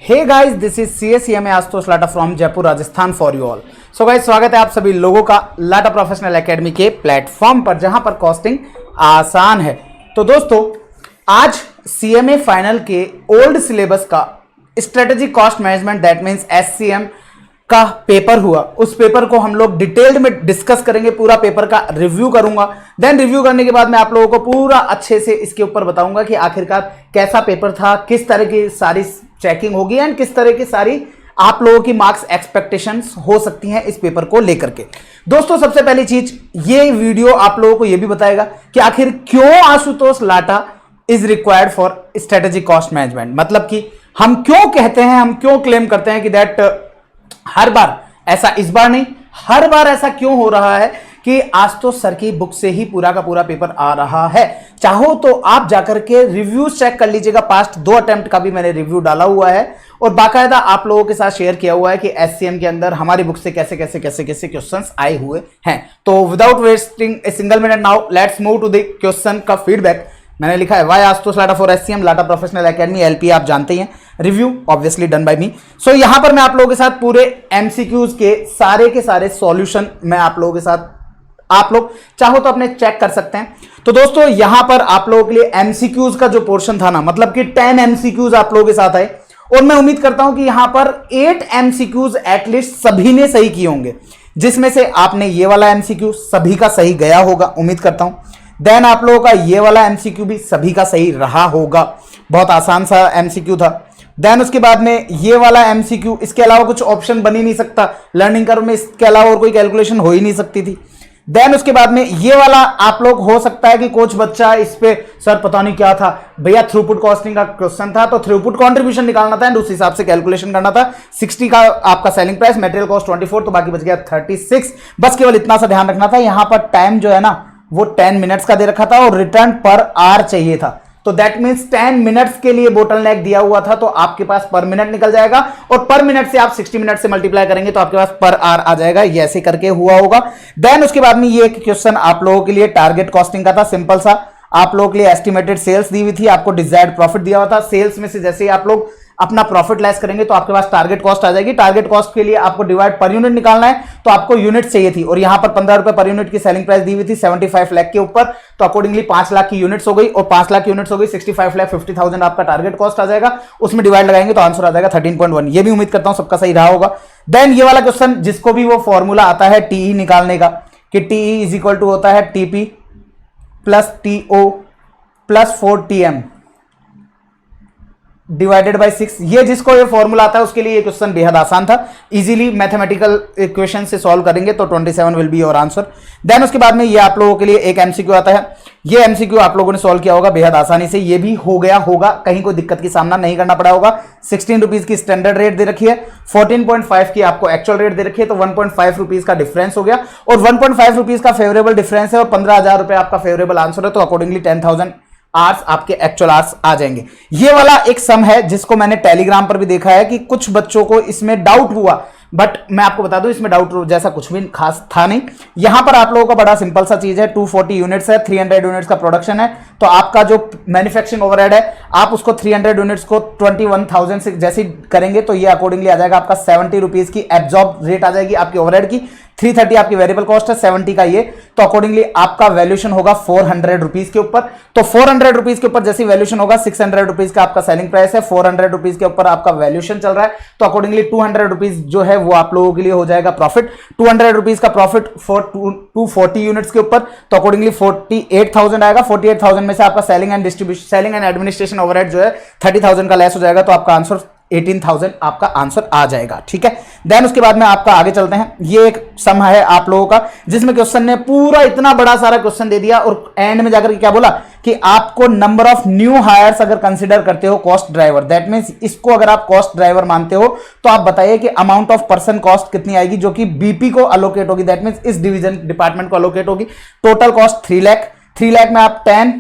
Hey guys, this is CSEMA Ashutosh Lata from Jaipur Rajasthan for you all. So guys, स्वागत है आप सभी लोगों का लाटा प्रोफेशनल एकेडमी के प्लेटफॉर्म पर, जहां पर कॉस्टिंग आसान है। तो दोस्तों, आज CMA फाइनल के ओल्ड सिलेबस का strategy cost management that means SCM का पेपर हुआ। उस पेपर को हम लोग डिटेल्ड में डिस्कस करेंगे, पूरा पेपर का रिव्यू करूंगा। देन रिव्यू करने के बाद मैं आप लोगों को पूरा अच्छे से इसके ऊपर बताऊंगा कि आखिरकार कैसा पेपर था, किस तरह की सारी चेकिंग होगी एंड किस तरह की सारी आप लोगों की मार्क्स एक्सपेक्टेशंस हो सकती हैं इस पेपर को लेकर के। दोस्तों, सबसे पहली चीज, ये वीडियो आप लोगों को यह भी बताएगा कि आखिर क्यों Ashutosh Lata is required for strategic cost management. मतलब कि हम क्यों कहते हैं, हम क्यों क्लेम करते हैं कि दैट हर बार ऐसा, इस बार नहीं, हर बार ऐसा क्यों हो रहा है कि आशुतोष सर की बुक से ही पूरा का पूरा पेपर आ रहा है। चाहो तो आप जाकर के रिव्यूज चेक कर लीजिएगा, पास्ट 2 अटेम्प्ट का भी मैंने रिव्यू डाला हुआ है और बाकायदा आप लोगों के साथ शेयर किया हुआ है कि SCM के अंदर हमारी बुक से कैसे कैसे कैसे कैसे क्वेश्चंस आए हुए हैं। तो without wasting a single minute, now let's move to the question का फीडबैक। मैंने लिखा है वाई Ashutosh Lata for SCM, Lata professional academy LP, आप जानते ही हैं। Review obviously done by me. So यहां पर मैं आप लोगों के साथ पूरे MCQs के सारे सॉल्यूशन मैं आप लोगों के साथ, आप लोग चाहो तो अपने चेक कर सकते हैं। तो दोस्तों, यहां पर आप लोगों के लिए MCQs का जो पोर्शन था ना, मतलब कि 10 MCQs आप लोगों के साथ आए और मैं उम्मीद करता हूं कि यहां पर 8 MCQs एटलीस्ट सभी ने सही किए होंगे, जिसमें से आपने ये वाला MCQ सभी का सही गया होगा, उम्मीद करता हूं। देन आप लोगों का ये वाला MCQ भी सभी का सही रहा होगा, बहुत आसान सा MCQ था। देन उसके बाद में ये वाला MCQ, इसके अलावा कुछ ऑप्शन बन ही नहीं सकता लर्निंग कर्व में, इसके अलावा और कोई कैलकुलेशन हो ही नहीं सकती थी। देन उसके बाद में ये वाला आप लोग, हो सकता है कि कुछ बच्चा इस पे, सर पता नहीं क्या था भैया, थ्रूपुट कॉस्टिंग का क्वेश्चन था तो थ्रूपुट कंट्रीब्यूशन निकालना था एंड उस हिसाब से कैलकुलेशन करना था। 60 का आपका सेलिंग प्राइस, मटेरियल कॉस्ट 24, तो बाकी बच गया 36। बस केवल इतना सा ध्यान रखना था। यहां पर टाइम जो है ना वो 10 मिनट्स का दे रखा था और रिटर्न पर आवर चाहिए था, तो दैट मीन्स 10 मिनट्स के लिए बोटलनेक दिया हुआ था, तो आपके पास पर मिनट निकल जाएगा और पर मिनट से आप 60 मिनट से मल्टीप्लाई करेंगे तो आपके पास पर आवर आ जाएगा। ये ऐसे करके हुआ होगा। देन उसके बाद में ये एक क्वेश्चन आप लोगों के लिए टारगेट कॉस्टिंग का था, सिंपल सा। आप लोगों के लिए एस्टिमेटेड सेल्स दी हुई थी, आपको डिजायर्ड प्रॉफिट दिया हुआ था। सेल्स में से जैसे ही आप लोग अपना प्रॉफिट लेस करेंगे तो आपके पास टारगेट कॉस्ट आ जाएगी। टारगेट कॉस्ट के लिए आपको डिवाइड पर यूनिट निकालना है, तो आपको यूनिट चाहिए थी और यहां पर 15 रुपए पर यूनिट की सेलिंग प्राइस दी हुई थी 75 लाख के ऊपर, तो अकॉर्डिंगली 5 लाख की यूनिट्स हो गई और 5 लाख यूनिट्स हो गई, 65 लाख 50,000 आपका टारगेट कॉस्ट आ जाएगा। उसमें डिवाइड लगाएंगे तो आंसर आ जाएगा 13.1। ये भी उम्मीद करता हूं सबका सही रहा होगा। देन ये वाला क्वेश्चन, जिसको भी वो फॉर्मूला आता है TE निकालने का, कि TE इज इक्वल टू होता है TP plus TO plus 4TM divided by 6। ये जिसको ये फॉर्मूला आता है उसके लिए ये क्वेश्चन बेहद आसान था। इजीली मैथमेटिकल इक्वेशन से सॉल्व करेंगे तो 27 will be your answer. Then उसके बाद में ये आप लोगों के लिए एक MCQ आता है। ये MCQ आप लोगों ने सॉल्व किया होगा बेहद आसानी से, ये भी हो गया होगा, कहीं कोई दिक्कत की सामना नहीं करना पड़ा होगा। 16 रुपीज की स्टैंडर्ड रेट दे रखी है, 14.5 की आपको एक्चुअल रेट दे रखी है, तो 1.5 रुपीज का डिफरेंस हो गया और 1.5 रुपीज का फेवरेबल डिफरेंस है और 15,000 रुपए आपका फेवरेबल आंसर है, तो अकॉर्डिंगली 10,000 आर्स आपके एक्चुअल आर्स आ जाएंगे। ये वाला एक सम है जिसको मैंने टेलीग्राम पर भी देखा है कि कुछ बच्चों को इसमें डाउट हुआ, बट मैं आपको बता दूं इसमें डाउट जैसा कुछ भी खास था नहीं। यहां पर आप लोगों का बड़ा सिंपल सा चीज है, 240 यूनिट्स है, 300 यूनिट्स का प्रोडक्शन है, तो आपका जो मैन्युफैक्चरिंग ओवरहेड है आप उसको 300 यूनिट्स को 21,000 से जैसे करेंगे तो ये अकॉर्डिंगली आ जाएगा आपका 70 रुपीज की एब्जॉर्ब रेट आ जाएगी आपकी ओवरहेड की। 330 आपकी वेरिएबल कॉस्ट है, 70 का ये, तो अकॉर्डिंगली आपका वैल्यूएशन होगा 400 रुपीज के ऊपर। तो 400 रुपीज के ऊपर जैसी वैल्यूएशन होगा, 600 रुपीज का आपका सेलिंग प्राइस है, 400 रुपीज के ऊपर आपका वैल्यूएशन चल रहा है, तो अकॉर्डिंगली 200 रुपीज जो है वो आप लोगों के लिए हो जाएगा प्रॉफिट। 200 रुपीज का प्रॉफिट फॉर 240 यूनिट्स के ऊपर, तो अकॉर्डिंगली 48,000 आएगा। 48,000 में से आपका selling and distribution, selling and administration overhead जो है 30,000 का लेस हो जाएगा, तो आपका आंसर 18,000 आपका आंसर आ जाएगा। ठीक है, देन उसके बाद में आपका आगे चलते हैं। ये एक सम है आप लोगों का जिसमें क्वेश्चन ने पूरा इतना बड़ा सारा क्वेश्चन दे दिया और एंड में जाकर क्या बोला कि आपको नंबर ऑफ न्यू हायर्स अगर कंसीडर करते हो कॉस्ट ड्राइवर, दैट मींस इसको अगर आप कॉस्ट ड्राइवर मानते हो तो आप बताइए कि अमाउंट ऑफ पर्सन कॉस्ट कितनी आएगी जो कि BP को अलोकेट होगी, दैट मींस इस डिवीजन डिपार्टमेंट को अलोकेट होगी। टोटल कॉस्ट 3 लाख, 3 लाख में आप 10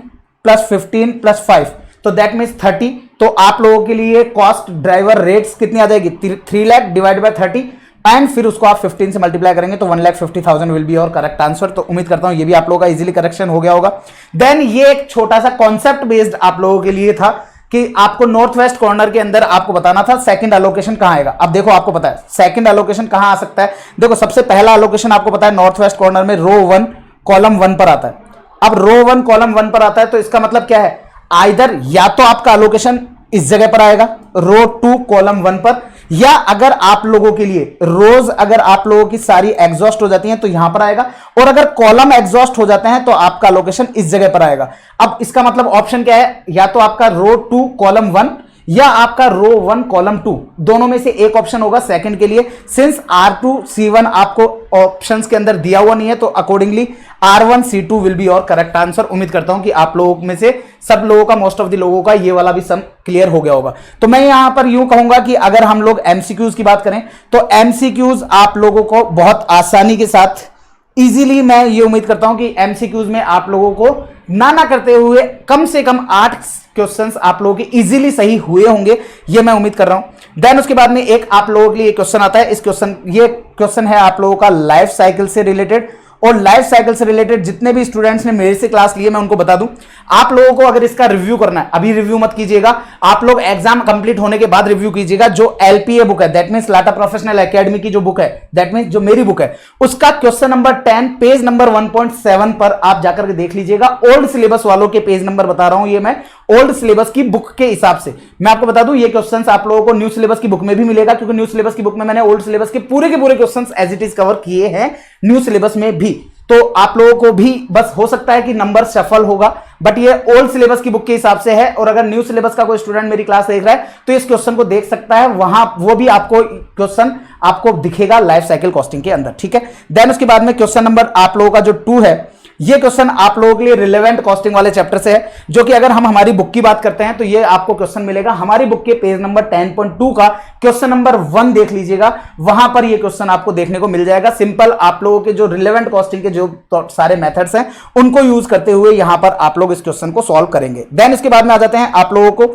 प्लस 15 प्लस 5, तो दैट मीन्स 30। तो आप लोगों के लिए कॉस्ट ड्राइवर रेट्स कितनी आ जाएगी, 3 लाख डिवाइड बाय 30 एंड फिर उसको आप 15 से मल्टीप्लाई करेंगे तो 1,50,000 will be your correct answer. तो उम्मीद करता हूं ये भी आप लोगों का इजीली करेक्शन हो गया होगा। देन ये एक छोटा सा कॉन्सेप्ट बेस्ड आप लोगों के लिए था कि आपको नॉर्थ वेस्ट कॉर्नर के अंदर आपको बताना था सेकंड एलोकेशन कहां आएगा। अब देखो आपको पता है सेकंड एलोकेशन कहां आ सकता है। देखो सबसे पहला एलोकेशन आपको पता है नॉर्थ वेस्ट कॉर्नर में रो 1 कॉलम 1 पर आता है। अब रो 1 कॉलम 1 पर आता है तो इसका मतलब क्या है, आइदर या तो आपका एलोकेशन इस जगह पर आएगा रो 2 कॉलम 1 पर, या अगर आप लोगों के लिए रोज अगर आप लोगों की सारी एग्जॉस्ट हो जाती हैं तो यहां पर आएगा, और अगर कॉलम एग्जॉस्ट हो जाते हैं तो आपका लोकेशन इस जगह पर आएगा। अब इसका मतलब ऑप्शन क्या है, या तो आपका रो 2 कॉलम 1 या आपका रो 1 कॉलम 2, दोनों में से एक ऑप्शन होगा सेकंड के लिए। सिंस R2 C1 आपको ऑप्शंस के अंदर दिया हुआ नहीं है तो accordingly R1 C2 will be और करेक्ट आंसर। उम्मीद करता हूं कि आप लोगों में से सब लोगों का, मोस्ट ऑफ द लोगों का ये वाला भी सम क्लियर हो गया होगा। तो मैं यहां पर यूं कहूंगा कि अगर हम लोग MCQs की बात करें तो MCQs आप लोगों को बहुत आसानी के साथ इजीली, मैं ये उम्मीद करता हूं कि MCQs में आप लोगों को ना करते हुए कम से कम 8 क्वेश्चंस आप लोगों के इजीली सही हुए होंगे, ये मैं उम्मीद कर रहा हूं। देन उसके बाद में एक आप लोगों के लिए क्वेश्चन आता है। ये क्वेश्चन है आप लोगों का लाइफ साइकिल से रिलेटेड, और लाइफ साइकिल से रिलेटेड जितने भी स्टूडेंट्स ने मेरे से क्लास लिए मैं उनको बता दूं, आप लोगों को अगर इसका रिव्यू करना है, अभी रिव्यू मत कीजिएगा, आप लोग एग्जाम कंप्लीट होने के बाद रिव्यू कीजिएगा। जो LPA बुक है, that means Lata professional academy की जो बुक है, दैट मींस जो मेरी बुक है, उसका क्वेश्चन नंबर 10 पेज नंबर 1.7 पर आप जाकर के देख लीजिएगा। ओल्ड सिलेबस वालों के पेज नंबर बता रहा हूं, ये मैं ओल्ड सिलेबस की बुक के हिसाब से मैं आपको बता दूं, ये क्वेश्चंस आप लोगों को न्यू सिलेबस की बुक में भी मिलेगा, क्योंकि न्यू सिलेबस की बुक में मैंने ओल्ड सिलेबस के पूरे questions as it is cover किए हैं न्यू सिलेबस में भी। तो आप लोगों को भी बस हो सकता है कि नंबर सफल होगा, बट ये ओल्ड सिलेबस की बुक के हिसाब से है। और अगर न्यू सिलेबस का कोई स्टूडेंट मेरी क्लास देख रहा है तो इस क्वेश्चन को देख सकता है, वहां वो भी आपको क्वेश्चन आपको दिखेगा लाइफ साइकिल कॉस्टिंग के अंदर, ठीक है। देन उसके बाद में क्वेश्चन नंबर आप लोगों का जो 2 है, ये क्वेश्चन आप लोगों के लिए रिलेवेंट कॉस्टिंग वाले चैप्टर से है, जो कि अगर हम हमारी बुक की बात करते हैं तो ये आपको क्वेश्चन मिलेगा हमारी बुक के पेज नंबर 10.2 का क्वेश्चन नंबर 1 देख लीजिएगा, वहां पर ये क्वेश्चन आपको देखने को मिल जाएगा। सिंपल आप लोगों के जो रिलेवेंट कॉस्टिंग के जो सारे मेथड्स हैं उनको यूज करते हुए यहां पर आप लोग इस क्वेश्चन को सॉल्व करेंगे। देन इसके बाद में आ जाते हैं आप लोगों को,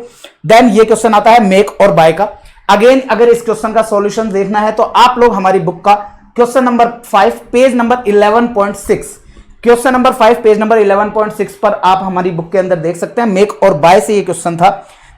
देन ये क्वेश्चन आता है मेक और बाय का। अगेन अगर इस क्वेश्चन का सॉल्यूशन देखना है तो आप लोग हमारी बुक का question number 5 page number 11.6, question number 5 page number 11.6 पर आप हमारी बुक के अंदर देख सकते हैं, मेक और बाय से ये क्वेश्चन था।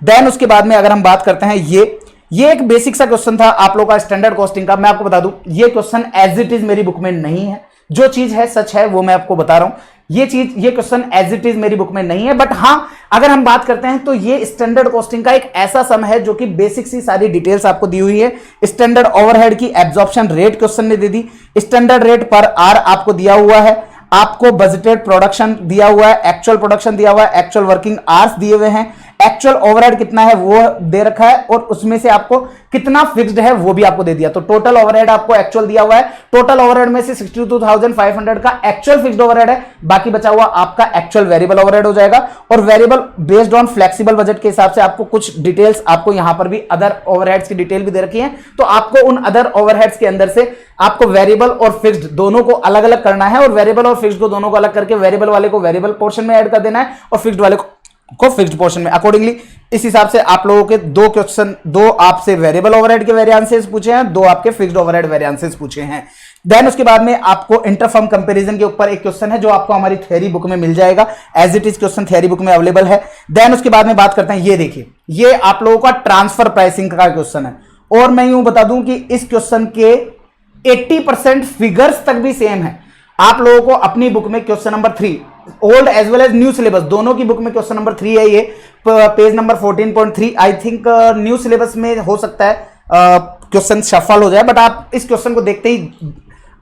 देन उसके बाद में अगर हम बात करते हैं, ये एक बेसिक सा क्वेश्चन था आप लोगों का स्टैंडर्ड कॉस्टिंग का। मैं आपको बता दूं ये क्वेश्चन एज इट इज मेरी बुक में नहीं है, जो चीज है सच है वो मैं आपको बता रहा हूं। ये क्वेश्चन एज इट इज मेरी बुक में नहीं है, बट हां अगर हम बात करते हैं तो ये स्टैंडर्ड कॉस्टिंग का एक ऐसा सम है जो कि बेसिक सी सारी डिटेल्स आपको दी हुई है। स्टैंडर्ड ओवरहेड की एब्जॉर्प्शन रेट क्वेश्चन ने दे दी, स्टैंडर्ड रेट पर आर आपको दिया हुआ है, आपको बजटेड प्रोडक्शन दिया हुआ है, एक्चुअल प्रोडक्शन दिया हुआ है, एक्चुअल वर्किंग आवर्स दिए हुए हैं, एक्चुअल ओवरहेड कितना है वो दे रखा है, और उसमें से आपको कितना फिक्स्ड है वो भी आपको दे दिया। तो टोटल ओवरहेड आपको एक्चुअल दिया हुआ है, टोटल ओवरहेड में से 62,500 का एक्चुअल फिक्स्ड ओवरहेड है, बाकी बचा हुआ आपका एक्चुअल वेरिएबल ओवरहेड हो जाएगा। और variable based on flexible budget के हिसाब से आपको कुछ डिटेल्स, आपको यहां पर भी अदर ओवरहेड्स की डिटेल भी दे रखी है, तो आपको उन अदर ओवरहेड्स के अंदर से आपको वेरिएबल और फिक्स्ड दोनों को अलग अलग करना है, और वेरिएबल और फिक्स्ड को दोनों को अलग करके वेरिएबल वाले को वेरिएबल पोर्शन में ऐड कर देना है और फिक्स्ड वाले को फिक्स्ड पोर्शन में। अकॉर्डिंगली इस हिसाब से आप लोगों के 2 क्वेश्चन, 2 आपसे वेरिएबल ओवरहेड के वेरिएंसेस पूछे हैं, 2 आपके फिक्स्ड ओवरहेड वेरिएंसेस पूछे हैं। देन उसके बाद में आपको इंटरफर्म कंपैरिजन के ऊपर एक क्वेश्चन है जो आपको हमारी थ्योरी बुक में मिल जाएगा, as it is question theory book में अवेलेबल है। देन उसके बाद में बात करते हैं, ये देखिए ये आप लोगों का ट्रांसफर प्राइसिंग का क्वेश्चन है, और मैं यूं बता दूं कि इस क्वेश्चन के 80% फिगर्स तक भी सेम है। आप लोगों को अपनी बुक में question number 3 old as well as new syllabus दोनों की बुक में क्वेश्चन नंबर 3 है, ये page number 14.3। I think new syllabus में हो सकता है क्वेश्चन शफल हो जाए, बट आप इस क्वेश्चन को देखते ही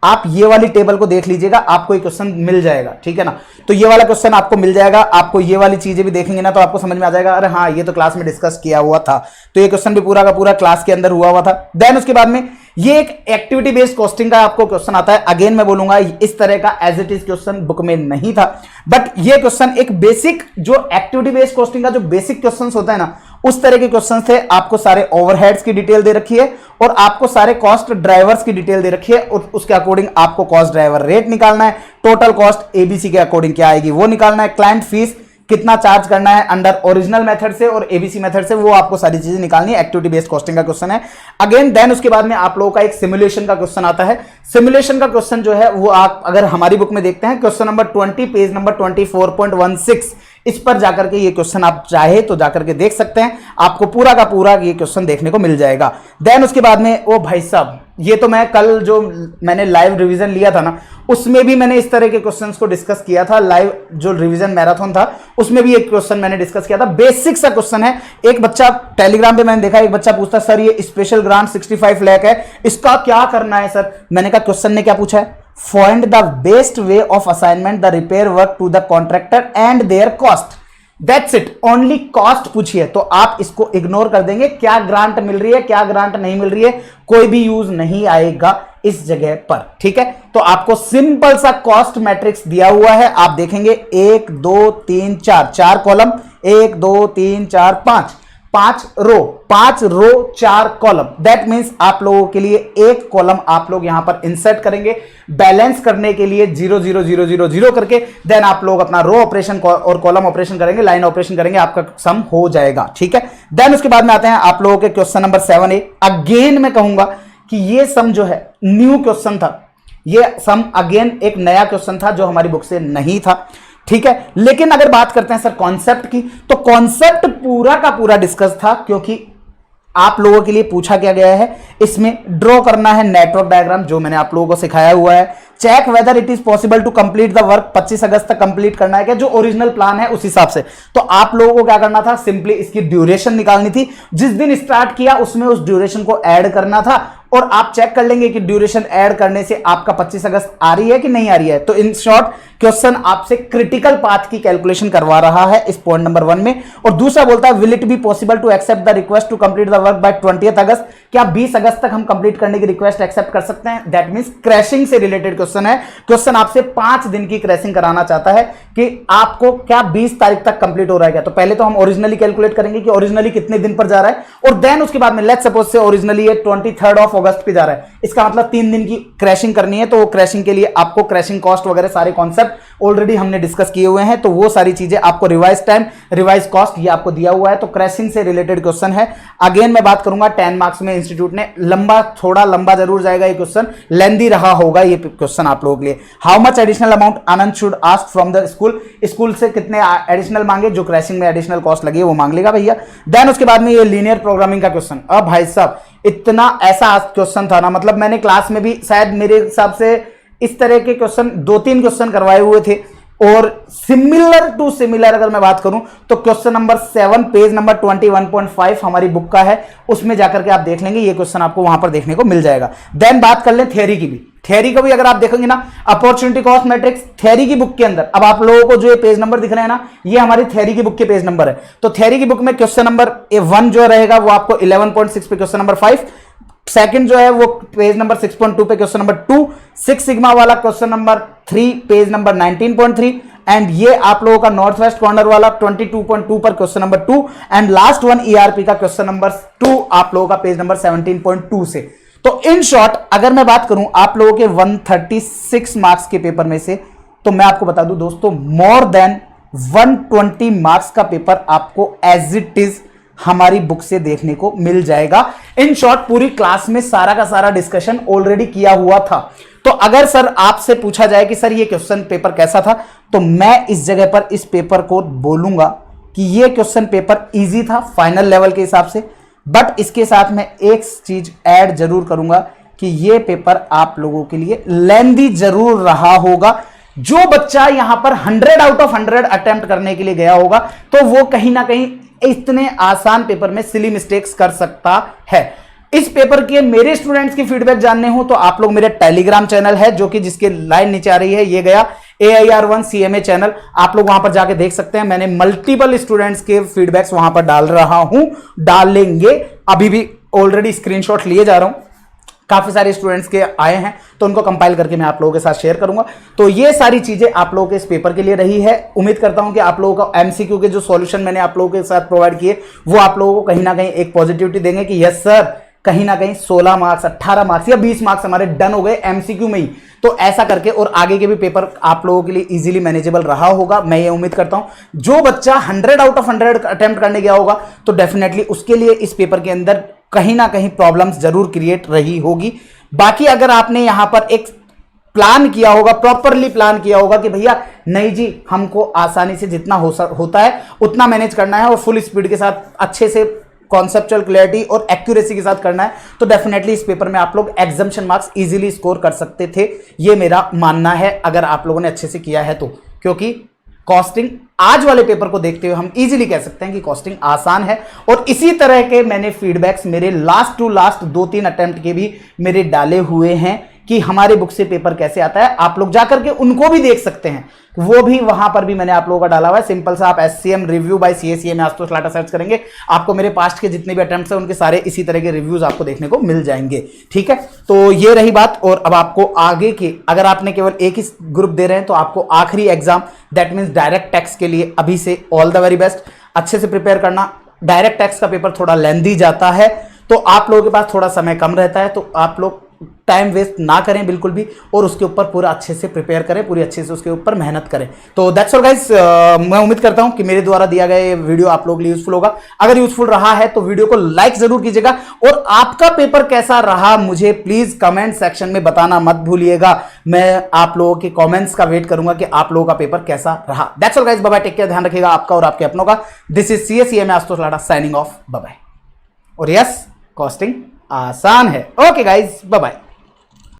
आप ये वाली टेबल को देख लीजिएगा, आपको ये क्वेश्चन मिल जाएगा, ठीक है ना। तो ये वाला क्वेश्चन आपको मिल जाएगा, आपको ये वाली चीजें भी देखेंगे ना तो आपको समझ में आ जाएगा, अरे हाँ ये तो क्लास में डिस्कस किया हुआ था, तो ये क्वेश्चन भी पूरा का पूरा क्लास के अंदर हुआ था। देन उसके बाद में ये एक एक्टिविटी बेस्ड कॉस्टिंग का आपको क्वेश्चन आता है। अगेन मैं बोलूंगा इस तरह का as it is question book में नहीं था, बट ये क्वेश्चन एक बेसिक जो एक्टिविटी बेस्ड कॉस्टिंग का जो बेसिक क्वेश्चन होता है ना, उस तरह के क्वेश्चन थे। आपको सारे ओवरहेड्स की डिटेल दे रखी है और आपको सारे कॉस्ट ड्राइवर्स की डिटेल दे रखी है, और उसके अकॉर्डिंग आपको कॉस्ट ड्राइवर रेट निकालना है, टोटल कॉस्ट एबीसी के अकॉर्डिंग क्या आएगी वो निकालना है, क्लाइंट फीस कितना चार्ज करना है अंडर ओरिजिनल मेथड से और एबीसी मेथड से, वो आपको सारी चीजें निकालनी है। एक्टिविटी बेस्ड कॉस्टिंग का क्वेश्चन है। अगेन देन उसके बाद में आप लोगों का एक सिमुलेशन का क्वेश्चन आता है। सिमुलेशन का क्वेश्चन जो है वो आप अगर हमारी बुक में देखते हैं क्वेश्चन नंबर 20 पेज नंबर 24.16, इस पर जाकर के ये क्वेश्चन आप चाहे तो जाकर के देख सकते हैं, आपको पूरा का पूरा ये क्वेश्चन देखने को मिल जाएगा। देन उसके बाद में ओ भाई साहब, ये तो मैं कल जो मैंने लाइव रिवीजन लिया था ना, उसमें भी मैंने इस तरह के क्वेश्चंस को डिस्कस किया था। लाइव जो रिवीजन मैराथन था उसमें भी एक क्वेश्चन मैंने डिस्कस किया था। बेसिक सा क्वेश्चन है। एक बच्चा टेलीग्राम पे मैंने देखा, एक बच्चा पूछता सर ये स्पेशल ग्रांट 65 लाख है, इसका क्या करना है सर। मैंने कहा क्वेश्चन ने क्या पूछा है, find the best way of assignment the repair work to the contractor and their cost. That's it, only cost पूछिए तो आप इसको इग्नोर कर देंगे। क्या ग्रांट मिल रही है, क्या ग्रांट नहीं मिल रही है, कोई भी यूज नहीं आएगा इस जगह पर। ठीक है, तो आपको सिंपल सा कॉस्ट मैट्रिक्स दिया हुआ है, आप देखेंगे 1 2 3 4, 4 column, 1 2 3 4 5, 5 row, 5 row 4 column. That means आप लोगों के लिए एक कॉलम आप लोग यहां पर इंसर्ट करेंगे बैलेंस करने के लिए 0 0 0 0 0 करके। देन आप लोग अपना रो ऑपरेशन और कॉलम ऑपरेशन करेंगे, लाइन ऑपरेशन करेंगे, आपका सम हो जाएगा। ठीक है, देन उसके बाद में आते हैं आप लोगों के क्वेश्चन नंबर 7A। अगेन मैं कहूंगा कि ये सम जो है न्यू क्वेश्चन था, ये सम अगेन एक नया क्वेश्चन था जो हमारी बुक से नहीं था। ठीक है, लेकिन अगर बात करते हैं सर कॉन्सेप्ट की, तो कॉन्सेप्ट पूरा का पूरा डिस्कस था, क्योंकि आप लोगों के लिए पूछा क्या गया है, इसमें ड्रॉ करना है नेटवर्क डायग्राम जो मैंने आप लोगों को सिखाया हुआ है। Check whether it is possible to complete the work, 25 अगस्त तक कंप्लीट करना है क्या, जो ओरिजिनल प्लान है उस हिसाब से। तो आप लोगों को क्या करना था, सिंपली इसकी ड्यूरेशन निकालनी थी, जिस दिन स्टार्ट किया उसमें उस ड्यूरेशन को ऐड करना था, और आप चेक कर लेंगे कि ड्यूरेशन ऐड करने से आपका 25 अगस्त आ रही है कि नहीं आ रही है। तो इन शॉर्ट क्वेश्चन आपसे क्रिटिकल पाथ की कैलकुलेशन करवा रहा है इस पॉइंट नंबर 1 में। और दूसरा बोलता है will it be possible to accept the request to complete the work by 20 अगस्त, क्या 20 अगस्त तक हम कंप्लीट करने की रिक्वेस्ट एक्सेप्ट कर सकते हैं। दैट मींस क्रैशिंग से रिलेटेड क्वेश्चन है। क्वेश्चन आपसे 5 दिन की क्रैशिंग कराना चाहता है कि आपको क्या 20 तारीख तक कंप्लीट हो रहा है क्या। तो पहले तो हम ओरिजिनली कैलकुलेट करेंगे कि ओरिजिनली कितने दिन पर जा रहा है, और देन उसके बाद में लेट्स सपोज से ओरिजिनली ये 23 अगस्त पे जा रहा है, इसका मतलब 3 दिन की क्रैशिंग करनी है। तो क्रैशिंग के लिए आपको क्रैशिंग कॉस्ट वगैरह सारे कॉन्सेप्ट ऑलरेडी हमने डिस्कस किए हुए हैं, तो वो सारी चीजें आपको रिवाइज टाइम, रिवाइज कॉस्ट ये आपको दिया हुआ है। तो क्रैशिंग से रिलेटेड क्वेश्चन है। अगेन मैं बात करूंगा 10 मार्क्स में इंस्टीट्यूट ने लंबा, थोड़ा लंबा जरूर जाएगा ये क्वेश्चन, लेंदी रहा होगा ये क्वेश्चन आप लोगों के लिए। How much additional amount Anand should ask from the school, school से कितने एडिशनल मांगे, जो क्रैशिंग में एडिशनल कॉस्ट लगी है वो मांग लेगा भैया। देन उसके बाद में ये लीनियर प्रोग्रामिंग का क्वेश्चन, अब भाई साहब इतना ऐसा क्वेश्चन था ना, मतलब मैंने क्लास में भी शायद मेरे हिसाब से इस तरह के क्वेश्चन 2-3 क्वेश्चन करवाए हुए थे, और सिमिलर टू सिमिलर अगर मैं बात करूं तो क्वेश्चन नंबर 7 पेज नंबर 21.5 हमारी बुक का है, उसमें जाकर के आप देख लेंगे, ये क्वेश्चन आपको वहां पर देखने को मिल जाएगा। देन बात कर लें थ्योरी की भी, थ्योरी को भी अगर आप देखेंगे ना, अपॉर्चुनिटी कॉस्ट मैट्रिक्स थ्योरी की बुक के अंदर, अब आप लोगों को जो ये पेज नंबर दिख रहे हैं ना, ये हमारी थ्योरी की बुक के पेज नंबर है। तो थ्योरी की बुक में क्वेश्चन नंबर 1 जो रहेगा वो आपको 11.6 पे क्वेश्चन नंबर 5, सेकंड जो है वो पेज नंबर 6.2 पे क्वेश्चन नंबर 2, 6 सिग्मा वाला question number 3 page number 19.3, and ये आप लोगों का नॉर्थ वेस्ट कॉर्नर वाला 22.2 पर question number 2, and last one ERP का क्वेश्चन नंबर 2 आप लोगों का पेज नंबर 17.2 से। तो इन शॉर्ट अगर मैं बात करूं आप लोगों के 136 मार्क्स के पेपर में से, तो मैं आपको बता दूं दोस्तों मोर देन 120 मार्क्स का पेपर आपको एज इट इज हमारी बुक से देखने को मिल जाएगा। इन शॉर्ट पूरी क्लास में सारा का सारा डिस्कशन ऑलरेडी किया हुआ था। तो अगर सर आपसे पूछा जाए कि सर ये क्वेश्चन पेपर कैसा था, तो मैं इस जगह पर इस पेपर को बोलूंगा कि ये क्वेश्चन पेपर इजी था फाइनल लेवल के हिसाब से, बट इसके साथ मैं एक चीज ऐड जरूर करूंगा कि ये पेपर आप लोगों के लिए लेंदी जरूर रहा होगा। जो बच्चा यहां पर 100 आउट ऑफ 100 अटेम्प्ट करने के लिए गया होगा, तो वो कहीं ना कहीं इतने आसान पेपर में सिली मिस्टेक्स कर सकता है। इस पेपर के मेरे स्टूडेंट्स की फीडबैक जानने हो तो आप लोग मेरे टेलीग्राम चैनल है, जो कि जिसके लाइन नीचे आ रही है, ये गया AIR1 CMA चैनल, आप लोग वहां पर जाके देख सकते हैं। मैंने मल्टीपल स्टूडेंट्स के फीडबैक्स वहां पर डाल रहा हूं, डालेंगे, अभी भी ऑलरेडी स्क्रीनशॉट लिए जा रहा हूं, काफी सारे स्टूडेंट्स के आए हैं, तो उनको कंपाइल करके मैं आप लोगों के साथ शेयर करूंगा। तो ये सारी चीजें आप लोगों के इस पेपर के लिए रही है। उम्मीद करता हूं कि आप लोगों का MCQ के जो सॉल्यूशन मैंने आप लोगों के साथ प्रोवाइड किए, वो आप लोगों को कहीं ना कहीं एक पॉजिटिविटी देंगे कि यस सर, कहीं ना कहीं 16 मार्क्स 18 मार्क्स या 20 मार्क्स हमारे डन हो गए MCQ में ही। तो ऐसा करके और आगे के भी पेपर आप लोगों के लिए इजीली मैनेजेबल रहा होगा, मैं ये उम्मीद करता हूं। जो बच्चा 100 आउट ऑफ 100 अटेम्प्ट करने गया होगा, तो डेफिनेटली उसके लिए इस पेपर के अंदर कहीं ना कहीं प्रॉब्लम्स जरूर क्रिएट रही होगी। बाकी अगर आपने यहां पर एक प्लान किया होगा, प्रॉपरली प्लान किया होगा कि भैया नहीं जी, हमको आसानी से जितना होता है उतना मैनेज करना है और फुल स्पीड के साथ अच्छे से कॉन्सेप्चुअल क्लैरिटी और एक्यूरेसी के साथ करना है, तो डेफिनेटली इस पेपर में आप लोग एग्जम्पशन मार्क्स इजीली स्कोर कर सकते थे। ये मेरा मानना है, अगर आप लोगों ने अच्छे से किया है तो। क्योंकि कॉस्टिंग आज वाले पेपर को देखते हुए हम इजीली कह सकते हैं कि कॉस्टिंग आसान है। और इसी तरह के मैंने फीडबैक्स मेरे लास्ट टू लास्ट 2-3 अटेम्प्ट के भी मेरे डाले हुए हैं कि हमारे बुक से पेपर कैसे आता है। आप लोग जाकर के उनको भी देख सकते हैं, वो भी वहां पर भी मैंने आप लोगों का डाला हुआ है। सिंपल सा आप SCM review by CACM Ashutosh Lata search करेंगे, आपको मेरे पास्ट के जितने भी अटेम्प्ट्स हैं उनके सारे इसी तरह के रिव्यूज आपको देखने को मिल जाएंगे। ठीक है, तो ये रही बात। और अब आपको आगे के, अगर आपने केवल एक ही ग्रुप दे रहे हैं तो आपको आखिरी exam that means direct tax के लिए अभी से ऑल द वेरी बेस्ट, अच्छे से प्रिपेयर करना। डायरेक्ट टैक्स का पेपर थोड़ा लेंदी जाता है, तो आप लोगों के पास थोड़ा समय कम रहता है, तो आप लोग टाइम वेस्ट ना करें बिल्कुल भी, और उसके ऊपर पूरा अच्छे से प्रिपेयर करें, पूरी अच्छे से उसके ऊपर मेहनत करें। तो दैट्स ऑल गाइस, मैं उम्मीद करता हूं कि मेरे द्वारा दिया गया ये वीडियो आप लोगों के लिए यूजफुल होगा। अगर यूजफुल रहा है तो वीडियो को लाइक जरूर कीजिएगा, और आपका पेपर कैसा रहा मुझे प्लीज कमेंट सेक्शन में बताना मत भूलिएगा। मैं आप लोगों के कमेंट्स का वेट करूंगा कि आप लोगों का पेपर कैसा रहा। That's all guys, bye bye, take care, ध्यान रखिएगा आपका और आपके अपनों का। This is CACM Ashutosh Lata signing off, bye bye. और यस, कॉस्टिंग आसान है। Okay guys, bye bye.